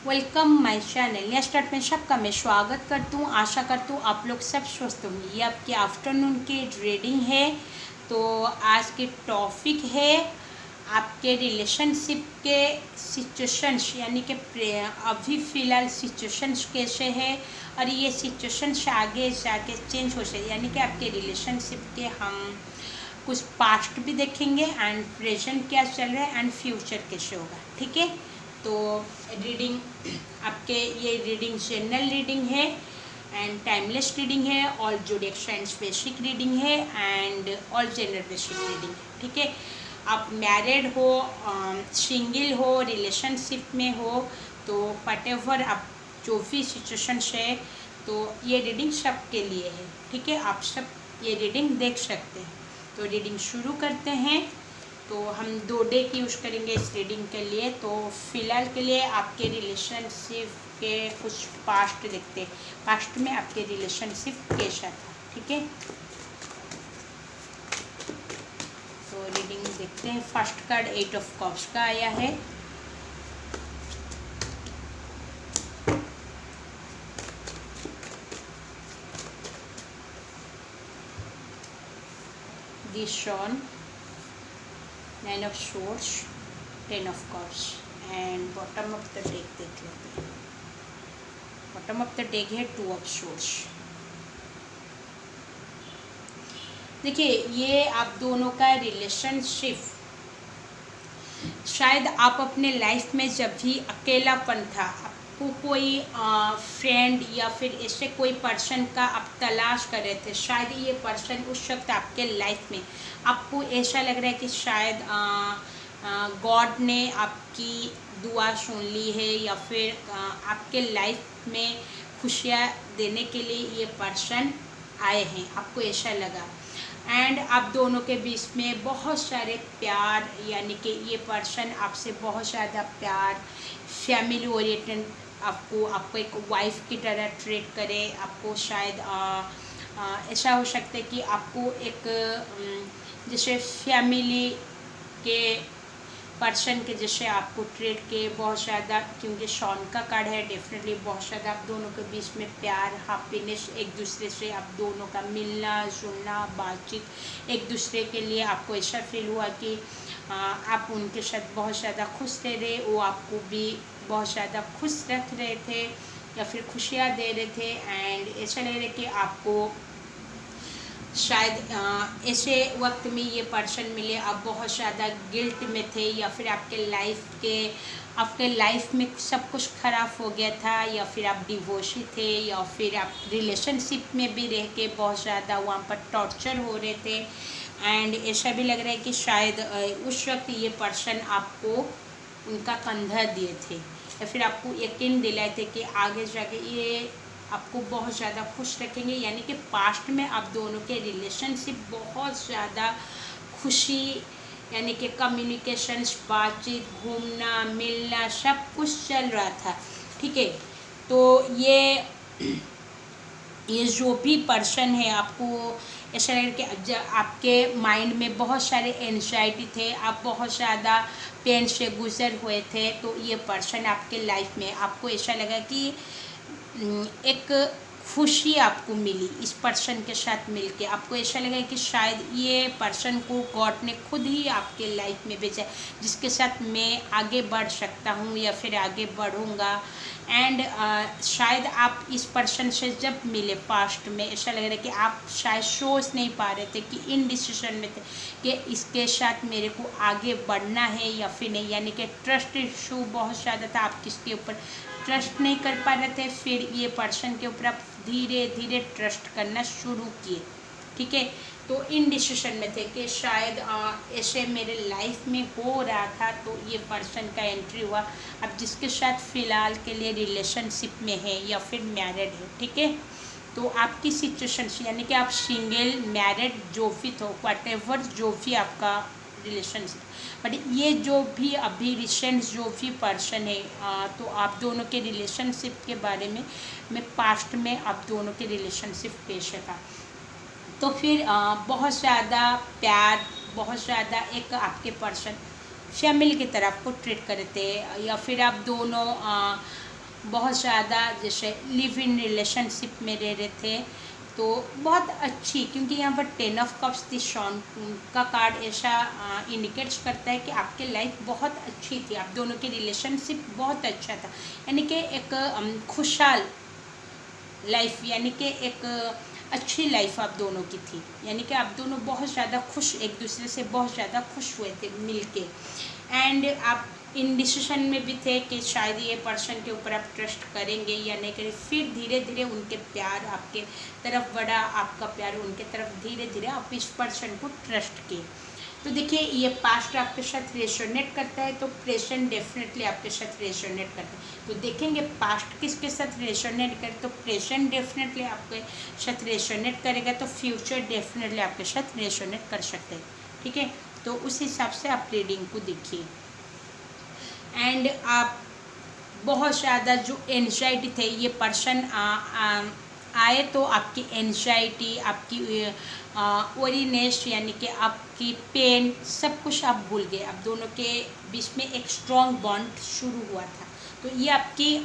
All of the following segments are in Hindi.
Welcome my channel. Next start में सबका मैं स्वागत करती हूँ। आशा करती हूँ आप लोग सब स्वस्थ होंगे। ये आपके आफ्टरनून की रीडिंग है। तो आज के टॉपिक है आपके रिलेशनशिप के सिचुएशंस, यानी कि अभी फ़िलहाल सिचुएशंस कैसे है और ये सिचुएशंस आगे जाके चेंज हो सकते, यानी कि आपके रिलेशनशिप के हम कुछ पास्ट भी देखेंगे एंड प्रेजेंट क्या चल रहा है एंड फ्यूचर कैसे होगा। ठीक है, तो रीडिंग आपके ये रीडिंग जनरल रीडिंग है एंड टाइमलेस रीडिंग है, all zodiac science basic reading है and all gender basic reading है। ठीक है, आप मैरिड हो, सिंगल हो, रिलेशनशिप में हो, तो व्हाटएवर आप जो भी सिचुएशन है, तो ये रीडिंग सबके लिए है। ठीक है, आप सब ये रीडिंग देख सकते हैं। तो रीडिंग शुरू करते हैं। तो हम 2 डेक यूज़ करेंगे इस रीडिंग के लिए। तो फिलहाल के लिए आपके रिलेशनशिप के कुछ पास्ट देखते हैं, पास्ट में आपके रिलेशनशिप कैसा था। ठीक है, तो रीडिंग देखते हैं। फर्स्ट कार्ड 8 ऑफ कप्स का आया है। दी सन, 9 of source, 10 of cups and bottom of the deck देख लेते हैं। बॉटम ऑफ द डेक है 2 ऑफ सोर्स। देखिए, ये आप दोनों का रिलेशनशिप, शायद आप अपने लाइफ में जब भी अकेलापन था, आपको कोई फ्रेंड या फिर ऐसे कोई पर्सन का आप तलाश कर रहे थे, शायद ये पर्सन उस वक्त आपके लाइफ में, आपको ऐसा लग रहा है कि शायद गॉड ने आपकी दुआ सुन ली है या फिर आपके लाइफ में खुशियाँ देने के लिए ये पर्सन आए हैं, आपको ऐसा लगा। एंड आप दोनों के बीच में बहुत सारे प्यार, यानी कि ये पर्सन आपसे बहुत ज़्यादा प्यार, फैमिली ओरिएंटेड, आपको एक वाइफ की तरह ट्रीट करे। आपको शायद ऐसा हो सकता है कि आपको एक जैसे फैमिली के पर्सन के जैसे आपको ट्रीट के बहुत ज़्यादा, क्योंकि शॉन का कार्ड है, डेफिनेटली बहुत ज़्यादा आप दोनों के बीच में प्यार, हैप्पीनेस, एक दूसरे से आप दोनों का मिलना जुलना, बातचीत, एक दूसरे के लिए आपको ऐसा फील हुआ कि आप उनके साथ बहुत ज़्यादा खुश रह रहे, वो आपको भी बहुत ज़्यादा खुश रख रहे थे या फिर खुशियाँ दे रहे थे। एंड ऐसा लग रहा है कि आपको शायद ऐसे वक्त में ये पर्सन मिले, आप बहुत ज़्यादा गिल्ट में थे या फिर आपके लाइफ में सब कुछ ख़राब हो गया था, या फिर आप डिवोर्सी थे, या फिर आप रिलेशनशिप में भी रह के बहुत ज़्यादा वहाँ पर टॉर्चर हो रहे थे। एंड ऐसा भी लग रहा है कि शायद उस वक्त ये पर्सन आपको उनका कंधा दिए थे या फिर आपको यकीन दिलाए थे कि आगे जाके ये आपको बहुत ज़्यादा खुश रखेंगे, यानी कि पास्ट में आप दोनों के रिलेशनशिप बहुत ज़्यादा खुशी, यानी कि कम्युनिकेशंस, बातचीत, घूमना मिलना सब कुछ चल रहा था। ठीक है, तो ये जो भी पर्सन है, आपको ऐसा लग रहा है कि आपके माइंड में बहुत सारे एंजाइटी थे, आप बहुत ज़्यादा पेन से गुजर हुए थे। तो ये पर्सन आपके लाइफ में, आपको ऐसा लगा कि एक खुशी आपको मिली इस पर्सन के साथ मिलके। आपको ऐसा लगा कि शायद ये पर्सन को गॉड ने खुद ही आपके लाइफ में भेजा, जिसके साथ मैं आगे बढ़ सकता हूँ या फिर आगे बढ़ूँगा। एंड शायद आप इस पर्सन से जब मिले पास्ट में, ऐसा लग रहा है कि आप शायद सोच नहीं पा रहे थे, कि इन डिसीजन में थे कि इसके साथ मेरे को आगे बढ़ना है या फिर नहीं, यानी कि ट्रस्ट इशू बहुत ज़्यादा था, आप किसके ऊपर ट्रस्ट नहीं कर पा रहे थे। फिर ये पर्सन के ऊपर आप धीरे धीरे ट्रस्ट करना शुरू किए। ठीक है, तो इन डिसीजन में थे कि शायद ऐसे मेरे लाइफ में हो रहा था, तो ये पर्सन का एंट्री हुआ। अब जिसके साथ फ़िलहाल के लिए रिलेशनशिप में है या फिर मैरिड है। ठीक है, तो आपकी सिचुएशन, यानी कि आप सिंगल, मैरिड, जो भी हो, व्हाटएवर जो भी आपका रिलेशनशिप, बट ये जो भी अभी रिसेंट जो भी पर्सन है, तो आप दोनों के रिलेशनशिप के बारे में मैं पास्ट में आप दोनों के रिलेशनशिप कैसे था। तो फिर बहुत ज़्यादा प्यार, बहुत ज़्यादा एक आपके पर्सन फैमिली की तरह आपको ट्रीट करते हैं, या फिर आप दोनों बहुत ज़्यादा जैसे लिव इन रिलेशनशिप में रह रहे थे, तो बहुत अच्छी, क्योंकि यहाँ पर 10 ऑफ कप्स थी, शॉन का कार्ड ऐसा इंडिकेट्स करता है कि आपकी लाइफ बहुत अच्छी थी, आप दोनों की रिलेशनशिप बहुत अच्छा था, यानी कि एक खुशहाल लाइफ, यानी कि एक अच्छी लाइफ आप दोनों की थी, यानी कि आप दोनों बहुत ज़्यादा खुश, एक दूसरे से बहुत ज़्यादा खुश हुए थे मिलके। एंड आप इन डिसीजन में भी थे कि शायद ये पर्सन के ऊपर आप ट्रस्ट करेंगे या नहीं करेंगे, फिर धीरे धीरे उनके प्यार आपके तरफ बढ़ा, आपका प्यार उनके तरफ, धीरे धीरे आप इस पर्सन को ट्रस्ट किए। तो देखिए, ये पास्ट आपके साथ रेजोनेट करता है, तो प्रेजेंट डेफिनेटली आपके साथ रेजोनेट करता है। तो देखेंगे पास्ट किसके साथ रेजोनेट करे, तो प्रेजेंट डेफिनेटली आपके साथ रेजोनेट करेगा, तो फ्यूचर डेफिनेटली आपके साथ रेजोनेट कर सकते हैं। ठीक है, तो उस हिसाब से आप रीडिंग को देखिए। एंड आप बहुत ज़्यादा जो एंजाइटी थे, ये पर्सन आए तो आपकी एंजाइटी, आपकी ओरीनेस, यानी कि आपकी पेन, सब कुछ आप भूल गए, आप दोनों के बीच में एक स्ट्रॉन्ग बॉन्ड शुरू हुआ था। तो ये आपकी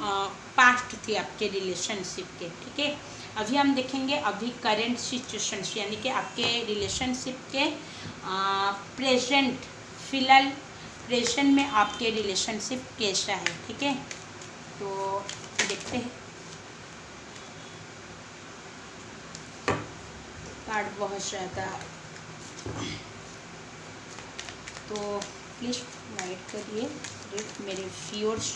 पास्ट थी आपके रिलेशनशिप के। ठीक है, अभी हम देखेंगे अभी करेंट सिचुएशंस, यानी कि आपके रिलेशनशिप के प्रेजेंट, फिलहाल प्रेजेंट में आपके रिलेशनशिप कैसा है। ठीक है, तो देखते हैं। कार्ड बहुत ज़्यादा, तो प्लीज़ गाइड करिए मेरे व्यूअर्स,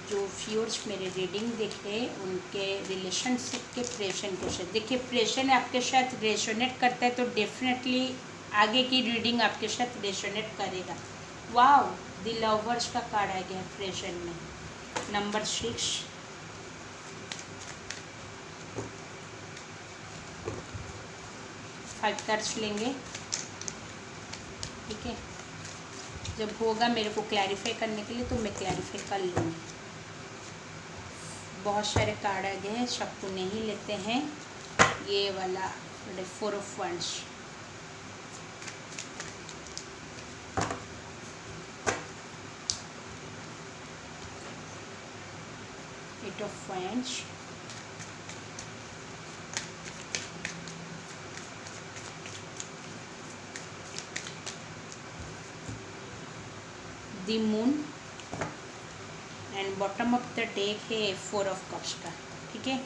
जो व्यूअर्स मेरे रीडिंग देख रहे हैं, उनके रिलेशनशिप के प्रेजेंट के साथ। देखिए, प्रेजेंट आपके साथ रेजोनेट करता है, तो डेफिनेटली आगे की रीडिंग आपके साथ रेजोनेट करेगा। वाओ, द लवर्स का कार्ड आ गया प्रेजेंट में, नंबर 6। फाइव कार्ड्स लेंगे। ठीक है, जब होगा मेरे को क्लैरिफाई करने के लिए, तो मैं क्लैरिफाई कर लूँगी। बहुत सारे कार्ड आ गए हैं, सबको नहीं लेते हैं। ये वाला 4 of wands, eight of wands, the moon, and bottom of the deck है 4 ऑफ कप्स का। ठीक है,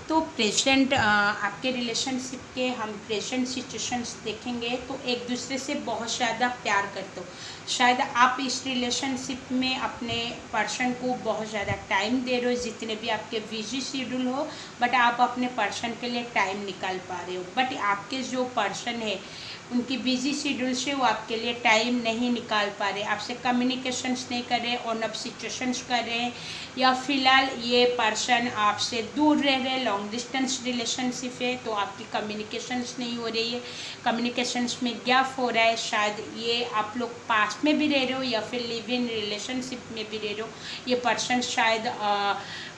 तो प्रेजेंट आपके रिलेशनशिप के हम प्रेजेंट सिचुएशंस देखेंगे, तो एक दूसरे से बहुत ज़्यादा प्यार करते हो। शायद आप इस रिलेशनशिप में अपने पर्सन को बहुत ज़्यादा टाइम दे रहे हो, जितने भी आपके बिजी शेड्यूल हो, बट आप अपने पर्सन के लिए टाइम निकाल पा रहे हो। बट आपके जो पर्सन है, उनकी बिजी शेड्यूल से वो आपके लिए टाइम नहीं निकाल पा रहे, आपसे कम्युनिकेशंस नहीं कर रहे, ऑन ऑफ सिचुएशंस कर रहे हैं, या फिलहाल ये पर्सन आपसे दूर रह रहे, लॉन्ग डिस्टेंस रिलेशनशिप है, तो आपकी कम्युनिकेशंस नहीं हो रही है, कम्युनिकेशंस में गैप हो रहा है। शायद ये आप लोग पास में भी रह रहे हो, या फिर लिव इन रिलेशनशिप में भी रह रहे हो। ये पर्सन शायद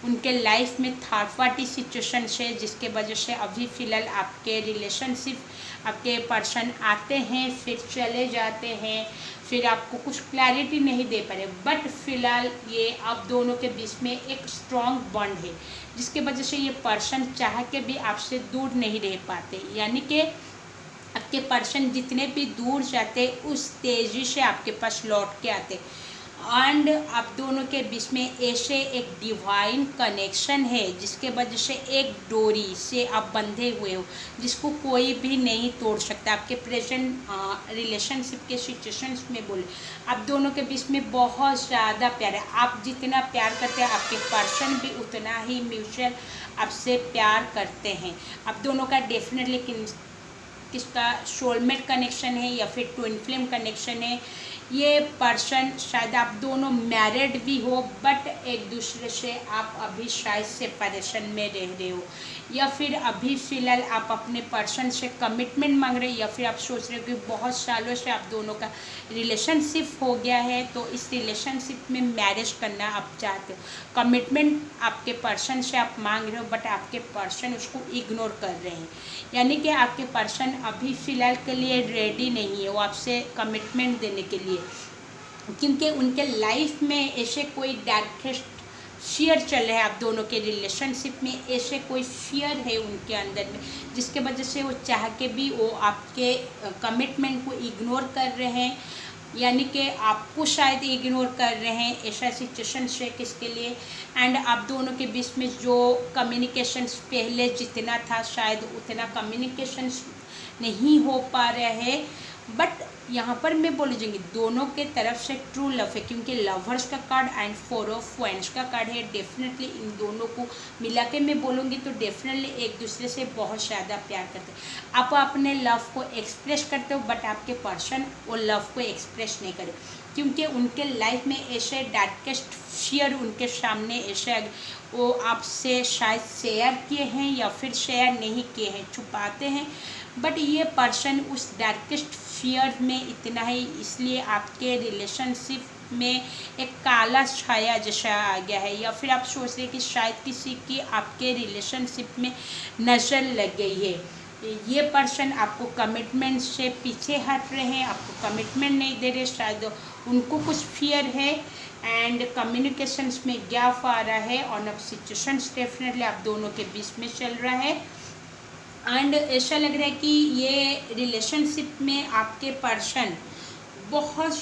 उनके लाइफ में थर्ड पार्टी सिचुएशन है, जिसके वजह से अभी फ़िलहाल आपके रिलेशनशिप, आपके पर्सन आते हैं फिर चले जाते हैं, फिर आपको कुछ क्लैरिटी नहीं दे पा रहे। बट फिलहाल ये आप दोनों के बीच में एक स्ट्रॉन्ग बॉन्ड है, जिसके वजह से ये पर्सन चाह के भी आपसे दूर नहीं रह पाते, यानी कि आपके पर्सन जितने भी दूर जाते उस तेज़ी से आपके पास लौट के आते। एंड आप दोनों के बीच में ऐसे एक डिवाइन कनेक्शन है, जिसके वजह से एक डोरी से आप बंधे हुए हो, जिसको कोई भी नहीं तोड़ सकता। आपके प्रेजेंट रिलेशनशिप के सिचुएशंस में बोले, आप दोनों के बीच में बहुत ज़्यादा प्यार है। आप जितना प्यार करते हैं, आपके पर्सन भी उतना ही म्यूचुअल आपसे प्यार करते हैं। आप दोनों का डेफिनेटली किसका सोलमेट कनेक्शन है, या फिर ट्विन फ्लेम कनेक्शन है। ये पर्सन शायद आप दोनों मैरिड भी हो, बट एक दूसरे से आप अभी शायद सेपरेशन में रह रहे हो, या फिर अभी फ़िलहाल आप अपने पर्सन से कमिटमेंट मांग रहे हो, या फिर आप सोच रहे हो कि बहुत सालों से आप दोनों का रिलेशनशिप हो गया है, तो इस रिलेशनशिप में मैरिज करना आप चाहते हो। कमिटमेंट आपके पर्सन से आप मांग रहे हो, बट आपके पर्सन उसको इग्नोर कर रहे हैं, यानी कि आपके पर्सन अभी फ़िलहाल के लिए रेडी नहीं है वो आपसे कमिटमेंट देने के लिए। क्योंकि उनके लाइफ में ऐसे कोई डार्केस्ट फियर चल रहा है आप दोनों के रिलेशनशिप में, ऐसे कोई फियर है उनके अंदर में जिसके वजह से वो चाह के भी वो आपके कमिटमेंट को इग्नोर कर रहे हैं, यानी कि आपको शायद इग्नोर कर रहे हैं। ऐसा सिचुएशन है किसके लिए। एंड आप दोनों के बीच में जो कम्युनिकेशंस पहले जितना था शायद उतना कम्युनिकेशंस नहीं हो पा रहे हैं। बट यहाँ पर मैं बोल जाऊँगी दोनों के तरफ से ट्रू लव है, क्योंकि लवर्स का कार्ड एंड 4 ऑफ वांड्स का कार्ड है। डेफिनेटली इन दोनों को मिला के मैं बोलूँगी तो डेफिनेटली एक दूसरे से बहुत ज़्यादा प्यार करते हैं। आप अपने लव को एक्सप्रेस करते हो बट आपके पर्सन वो लव को एक्सप्रेस नहीं करे, क्योंकि उनके लाइफ में ऐसे डार्केस्ट फियर उनके सामने ऐसे वो आपसे शायद शेयर किए हैं या फिर शेयर नहीं किए हैं, छुपाते हैं। बट ये पर्सन उस डार्केस्ट फियर में इतना है, इसलिए आपके रिलेशनशिप में एक काला छाया जैसा आ गया है, या फिर आप सोच रहे हैं कि शायद किसी की आपके रिलेशनशिप में नज़र लग गई है। ये पर्सन आपको कमिटमेंट से पीछे हट रहे हैं, आपको कमिटमेंट नहीं दे रहे, शायद उनको कुछ फियर है एंड कम्युनिकेशंस में गैप आ रहा है। और अब सिचुएशंस डेफिनेटली आप दोनों के बीच में चल रहा है एंड ऐसा लग रहा है कि ये रिलेशनशिप में आपके पर्सन बहुत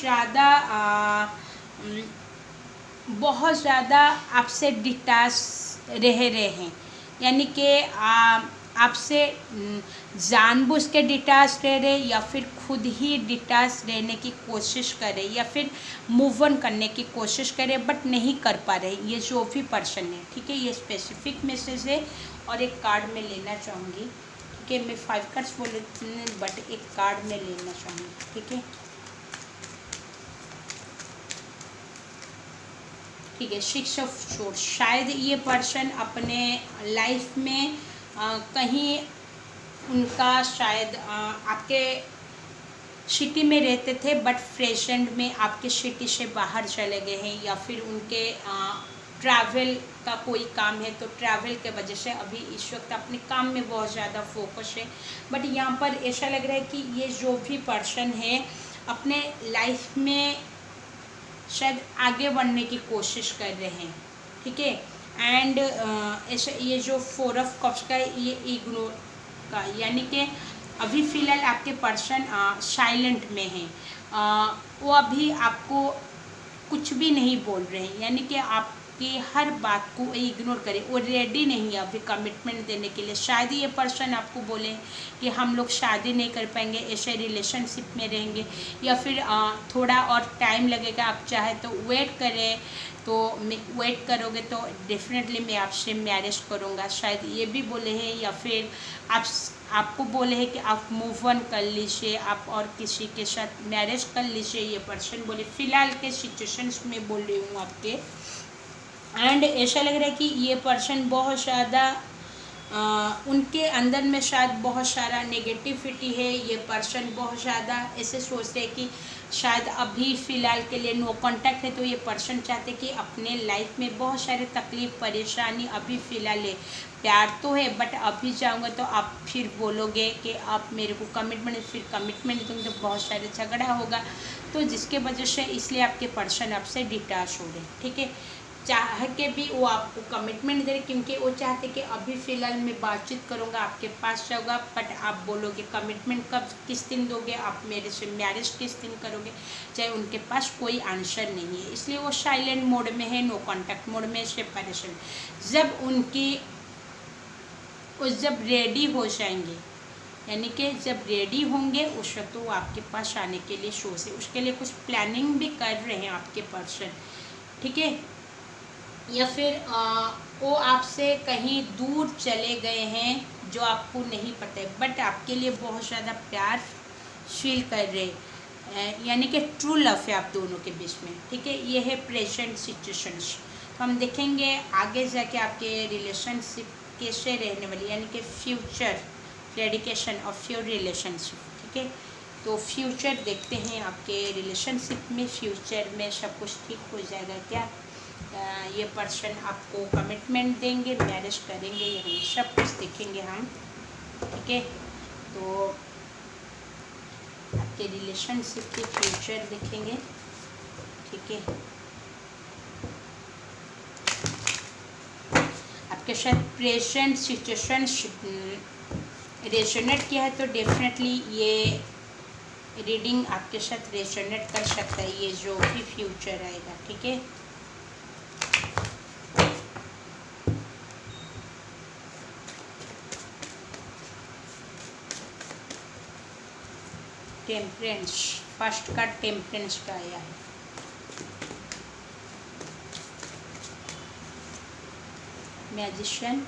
ज़्यादा आपसे डिटैच रह रहे हैं, यानी कि आपसे जानबूझ के डिटैच रह रहे या फिर खुद ही डिटैच रहने की कोशिश करे या फिर मूव ऑन करने की कोशिश करे बट नहीं कर पा रहे, ये जो भी पर्सन है। ठीक है, ये स्पेसिफिक मैसेज है। और एक कार्ड में लेना चाहूँगी कि मैं 5 कार्ड्स बोल रही हूँ बट एक कार्ड में लेना चाहूँगी। ठीक है, ठीक है, 6 ऑफ सोर्ड्स। शायद ये पर्सन अपने लाइफ में कहीं उनका शायद आपके सिटी में रहते थे बट प्रेजेंट में आपके सिटी से बाहर चले गए हैं, या फिर उनके ट्रैवल का कोई काम है तो ट्रैवल के वजह से अभी इस वक्त अपने काम में बहुत ज़्यादा फोकस है। बट यहाँ पर ऐसा लग रहा है कि ये जो भी पर्सन है अपने लाइफ में शायद आगे बढ़ने की कोशिश कर रहे हैं। ठीक है, एंड ऐसे ये जो 4 ऑफ कप्स का ये इग्नोर का, यानी कि अभी फ़िलहाल आपके पर्सन साइलेंट में हैं, वो अभी आपको कुछ भी नहीं बोल रहे हैं, यानी कि आपकी हर बात को इग्नोर करें, वो रेडी नहीं है अभी कमिटमेंट देने के लिए। शायद ये पर्सन आपको बोले कि हम लोग शादी नहीं कर पाएंगे, ऐसे रिलेशनशिप में रहेंगे, या फिर थोड़ा और टाइम लगेगा, आप चाहे तो वेट करें, तो वेट करोगे तो डेफिनेटली मैं आपसे मैरिज करूँगा, शायद ये भी बोले हैं। या फिर आपको बोले हैं कि आप मूव ऑन कर लीजिए, आप और किसी के साथ मैरिज कर लीजिए, ये पर्सन बोले। फ़िलहाल के सिचुएशंस में बोल रही हूँ आपके। एंड ऐसा लग रहा है कि ये पर्सन बहुत ज़्यादा उनके अंदर में शायद बहुत सारा नेगेटिविटी है। ये पर्सन बहुत ज़्यादा ऐसे सोचते हैं कि शायद अभी फ़िलहाल के लिए नो कांटेक्ट है, तो ये पर्सन चाहते कि अपने लाइफ में बहुत सारे तकलीफ़ परेशानी अभी फ़िलहाल है। प्यार तो है बट अभी जाऊँगा तो आप फिर बोलोगे कि आप मेरे को कमिटमेंट, फिर कमिटमेंट दूँगी तो बहुत सारे झगड़ा होगा, तो जिसके वजह से इसलिए आपके पर्सन आपसे डिटैच हो रहे हैं। ठीक है, चाह के भी वो आपको कमिटमेंट दे रहे, क्योंकि वो चाहते कि अभी फ़िलहाल मैं बातचीत करूँगा, आपके पास जाऊँगा, बट आप बोलोगे कमिटमेंट कब किस दिन दोगे, आप मेरे से मैरिज किस दिन करोगे, चाहे उनके पास कोई आंसर नहीं है, इसलिए वो साइलेंट मोड में है, नो कांटेक्ट मोड में, सेपरेशन। जब रेडी हो जाएंगे, यानी कि जब रेडी होंगे उस वक्त वो आपके पास आने के लिए सोच है, उसके लिए कुछ प्लानिंग भी कर रहे हैं आपके पर्सन। ठीक है, या फिर वो आपसे कहीं दूर चले गए हैं जो आपको नहीं पता है, बट आपके लिए बहुत ज़्यादा प्यार फील कर रहे हैं, यानी कि ट्रू लव है आप दोनों के बीच में। ठीक है, ये है प्रेजेंट सिचुएशंस। तो हम देखेंगे आगे जाके आपके रिलेशनशिप कैसे रहने वाली, यानी कि future dedication of your relationship. ठीक है, तो फ्यूचर देखते हैं आपके रिलेशनशिप में, फ्यूचर में सब कुछ ठीक हो जाएगा क्या, ये पर्सन आपको कमिटमेंट देंगे, मैरिज करेंगे या नहीं, सब कुछ देखेंगे हम। ठीक है, तो आपके रिलेशनशिप के फ्यूचर देखेंगे। ठीक है। आपके साथ प्रेजेंट सिचुएशन रेजोनेट किया है तो डेफिनेटली ये रीडिंग आपके साथ रेजोनेट कर सकता है, ये जो भी फ्यूचर आएगा, ठीक है। टेम्परेंस, फर्स्ट कार्ड टेम्परेंस का आया है। मैजिशियन,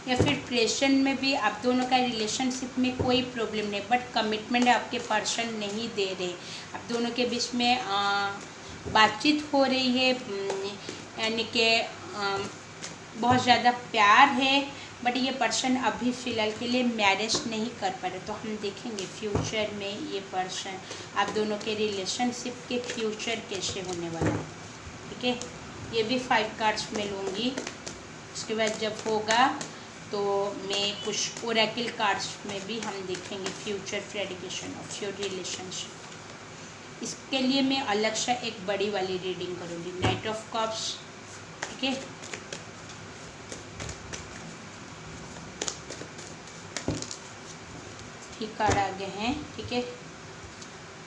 या फिर प्रेजेंट में भी आप दोनों का रिलेशनशिप में कोई प्रॉब्लम नहीं, बट कमिटमेंट आपके पर्सन नहीं दे रहे। आप दोनों के बीच में बातचीत हो रही है, यानी कि बहुत ज़्यादा प्यार है, बट ये पर्सन अभी फ़िलहाल के लिए मैरिज नहीं कर पा रहे। तो हम देखेंगे फ्यूचर में ये पर्सन, आप दोनों के रिलेशनशिप के फ्यूचर कैसे होने वाला है, ठीक है। ये भी 5 कार्ड्स में लूँगी, उसके बाद जब होगा तो मैं कुछ ओरेकल कार्ड्स में भी हम देखेंगे फ्यूचर प्रेडिकेशन ऑफ योर रिलेशनशिप। इसके लिए मैं अलग से एक बड़ी वाली रीडिंग करूँगी, नाइट ऑफ कप्स, ठीक है। ठीक कार्ड आगे हैं, ठीक है।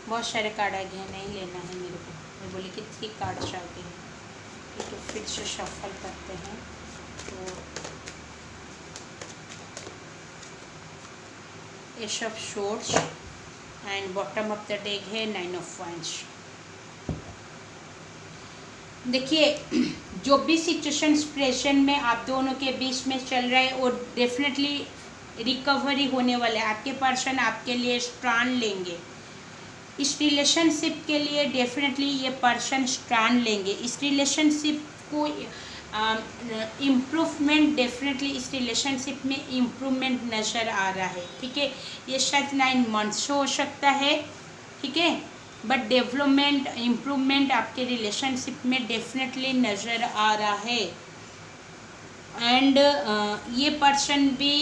बहुत सारे कार्ड आगे हैं, नहीं लेना है मेरे को, मैं बोली कि 3 कार्ड्स आगे हैं, ठीक है। फिर से शफल करते हैं तो S of swords and bottom of the deck है 9 ऑफ वांड्स। देखिए, जो भी सिचुएशंस प्रेजेंट में आप दोनों के बीच में चल रहा है और डेफिनेटली रिकवरी होने वाला है। आपके पर्सन आपके लिए स्टैंड लेंगे, इस रिलेशनशिप के लिए डेफिनेटली ये पर्सन स्टैंड लेंगे। इस रिलेशनशिप को इम्प्रूवमेंट, डेफिनेटली इस रिलेशनशिप में इम्प्रूवमेंट नज़र आ रहा है, ठीक है। ये शायद 9 मंथ्स हो सकता है, ठीक है, बट डेवलपमेंट, इम्प्रूवमेंट आपके रिलेशनशिप में डेफिनेटली नज़र आ रहा है। एंड ये पर्सन भी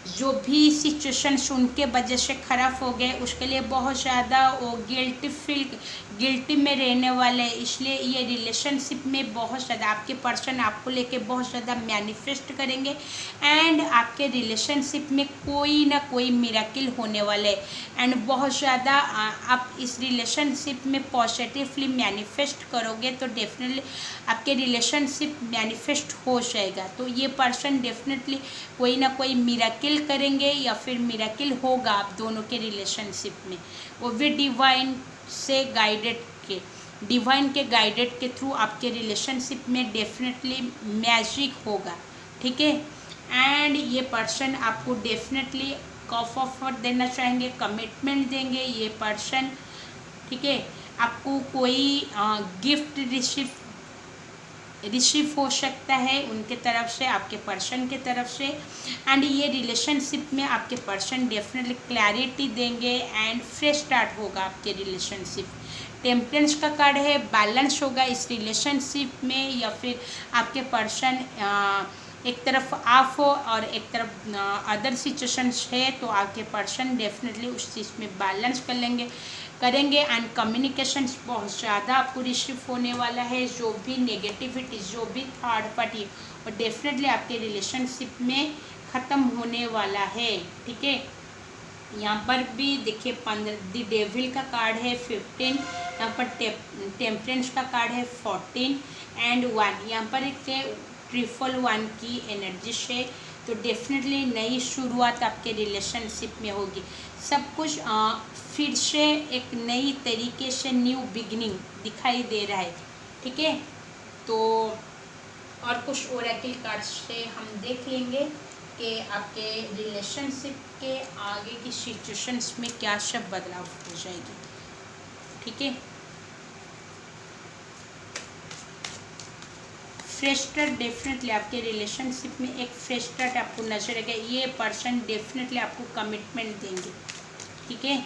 जो भी सिचुएशंस उनके वजह से ख़राब हो गए उसके लिए बहुत ज़्यादा वो गिल्टी में रहने वाले हैं। इसलिए ये रिलेशनशिप में बहुत ज़्यादा आपके पर्सन आपको लेके बहुत ज़्यादा मैनिफेस्ट करेंगे एंड आपके रिलेशनशिप में कोई ना कोई मिरेकल होने वाले है। एंड बहुत ज़्यादा आप इस रिलेशनशिप में पॉजिटिवली मैनिफेस्ट करोगे तो डेफिनेटली आपके रिलेशनशिप मैनिफेस्ट हो जाएगा। तो ये पर्सन डेफिनेटली कोई ना कोई मिरेकल करेंगे या फिर मिरेकल होगा आप दोनों के रिलेशनशिप में, वो भी डिवाइन से गाइडेड के, डिवाइन के गाइडेड के थ्रू आपके रिलेशनशिप में डेफिनेटली मैजिक होगा, ठीक है। एंड ये पर्सन आपको डेफिनेटली कॉफ ऑफर देना चाहेंगे, कमिटमेंट देंगे ये पर्सन, ठीक है। आपको कोई गिफ्ट रिसीव हो सकता है उनके तरफ से, आपके पर्सन के तरफ से। एंड ये रिलेशनशिप में आपके पर्सन डेफिनेटली क्लैरिटी देंगे एंड फ्रेश स्टार्ट होगा आपके रिलेशनशिप। टेम्परेंस का कार्ड है, बैलेंस होगा इस रिलेशनशिप में, या फिर आपके पर्सन एक तरफ ऑफ हो और एक तरफ अदर सिचुएशंस है तो आपके पर्सन डेफिनेटली उस चीज़ में बैलेंस करेंगे एंड कम्युनिकेशंस बहुत ज़्यादा आपको रिसीव होने वाला है। जो भी नेगेटिविटी, जो भी थर्ड पार्टी, और डेफिनेटली आपके रिलेशनशिप में ख़त्म होने वाला है, ठीक है। यहाँ पर भी देखिए 15 द डेविल का कार्ड है 15, यहाँ पर टेम्परेंस का कार्ड है 14 एंड 1, यहाँ पर एक 111 की एनर्जी से। तो डेफिनेटली नई शुरुआत आपके रिलेशनशिप में होगी, सब कुछ फिर से एक नई तरीके से न्यू बिगिनिंग दिखाई दे रहा है, ठीक है। तो और कुछ ओरेकल कार्ड से हम देख लेंगे कि आपके रिलेशनशिप के आगे की सिचुएशंस में क्या सब बदलाव हो जाएगी, ठीक है। फ्रेश स्टार्ट, डेफिनेटली आपके रिलेशनशिप में एक फ्रेश स्टार्ट आपको नजर आएगा। ये पर्सन डेफिनेटली आपको कमिटमेंट देंगे, ठीक है।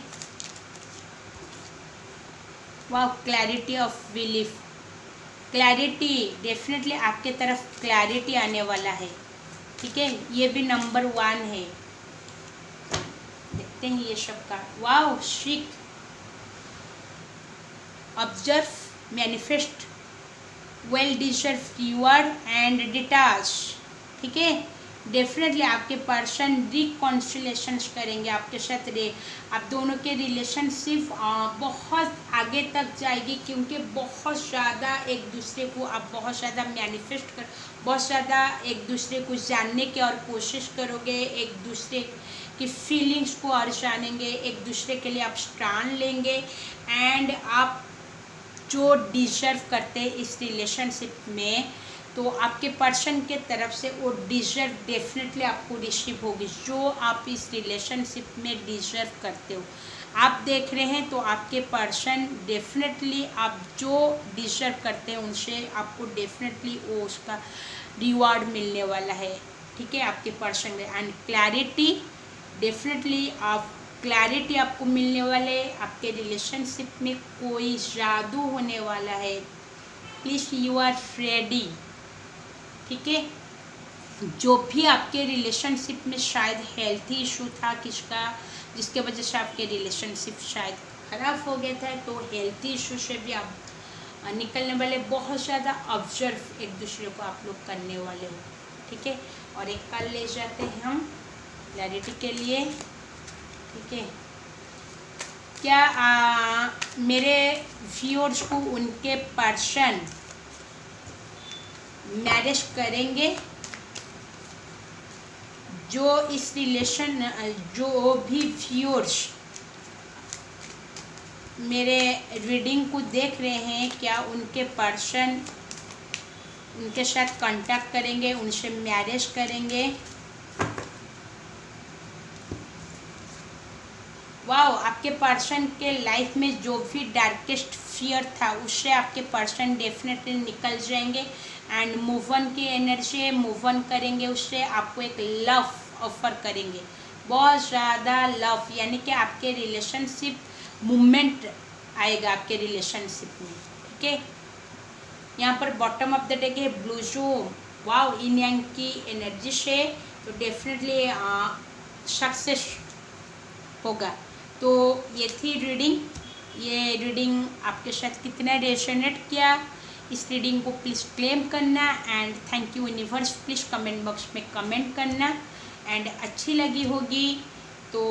वाह, clarity of belief, clarity, definitely आपके तरफ क्लैरिटी आने वाला है, ठीक है। ये भी नंबर 1 है, देखते हैं ये सब का। वाह, शिक, observe, manifest well deserve reward and detach. ठीक है, डेफिनेटली आपके पर्सन रिकॉन्सिलेशंस करेंगे आपके साथ। आप दोनों के रिलेशनशिप बहुत आगे तक जाएगी, क्योंकि बहुत ज़्यादा एक दूसरे को आप बहुत ज़्यादा मैनिफेस्ट कर, बहुत ज़्यादा एक दूसरे को जानने की और कोशिश करोगे, एक दूसरे की फीलिंग्स को और जानेंगे, एक दूसरे के लिए आप स्टैंड लेंगे एंड आप जो डिजर्व करते हैं इस रिलेशनशिप में, तो आपके पर्सन के तरफ से वो डिजर्व डेफिनेटली आपको रिसीव होगी, जो आप इस रिलेशनशिप में डिजर्व करते हो। आप देख रहे हैं तो आपके पर्सन डेफिनेटली आप जो डिजर्व करते हैं उनसे आपको डेफिनेटली वो उसका रिवॉर्ड मिलने वाला है। ठीक है, आपके पर्सन में। एंड क्लैरिटी, डेफिनेटली आप क्लैरिटी आपको मिलने वाले, आपके रिलेशनशिप में कोई जादू होने वाला है। Please you are ready. ठीक है, जो भी आपके रिलेशनशिप में शायद हेल्थ इशू था किसका, जिसके वजह से आपके रिलेशनशिप शायद ख़राब हो गया था, तो हेल्थ इशू से भी आप निकलने वाले। बहुत ज़्यादा ऑब्जर्व एक दूसरे को आप लोग करने वाले हो। ठीक है, और एक कल ले जाते हैं हम क्लैरिटी के लिए। ठीक है, क्या मेरे व्यूअर्स को उनके पर्सन मैरिज करेंगे? जो इस रिलेशन, जो भी व्यूअर्स मेरे रीडिंग को देख रहे हैं, क्या उनके पर्सन उनके साथ कांटेक्ट करेंगे, उनसे मैरिज करेंगे? वाओ, आपके पर्सन के लाइफ में जो भी डार्केस्ट फियर था उससे आपके पर्सन डेफिनेटली निकल जाएंगे एंड मूव ऑन की एनर्जी है, मूव ऑन करेंगे उससे। आपको एक लव ऑफर करेंगे, बहुत ज़्यादा लव, यानी कि आपके रिलेशनशिप मूवमेंट आएगा आपके रिलेशनशिप में। ठीक है, यहाँ पर बॉटम ऑफ द डेक है ब्लू जो वाओ इन यांग की एनर्जी से, तो डेफिनेटली सक्सेस होगा। तो ये थी रीडिंग। ये रीडिंग आपके साथ कितना रेजोनेट किया, इस रीडिंग को प्लीज़ क्लेम करना and thank you universe. Please comment box में कमेंट करना एंड अच्छी लगी होगी तो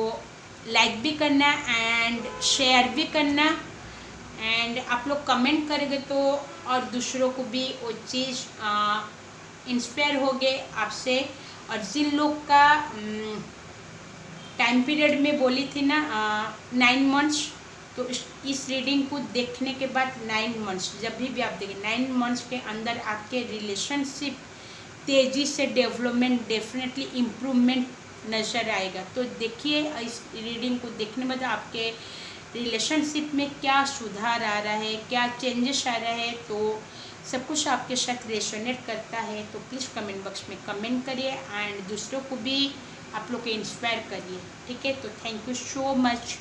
लाइक भी करना एंड शेयर भी करना। एंड आप लोग कमेंट करेंगे तो और दूसरों को भी वो चीज़ इंस्पायर होगे आपसे। और जिन लोग का टाइम पीरियड में बोली थी ना 9 मंथ्स, तो इस रीडिंग को देखने के बाद 9 मंथ्स, जब भी आप देखें 9 मंथ्स के अंदर आपके रिलेशनशिप तेज़ी से डेवलपमेंट, डेफिनेटली इम्प्रूवमेंट नज़र आएगा। तो देखिए इस रीडिंग को देखने बाद आपके रिलेशनशिप में क्या सुधार आ रहा है, क्या चेंजेस आ रहा है, तो सब कुछ आपके साथ रेजोनेट करता है तो प्लीज़ कमेंट बॉक्स में कमेंट करिए एंड दूसरों को भी आप लोग को इंस्पायर करिए। ठीक है, तो थैंक यू सो मच।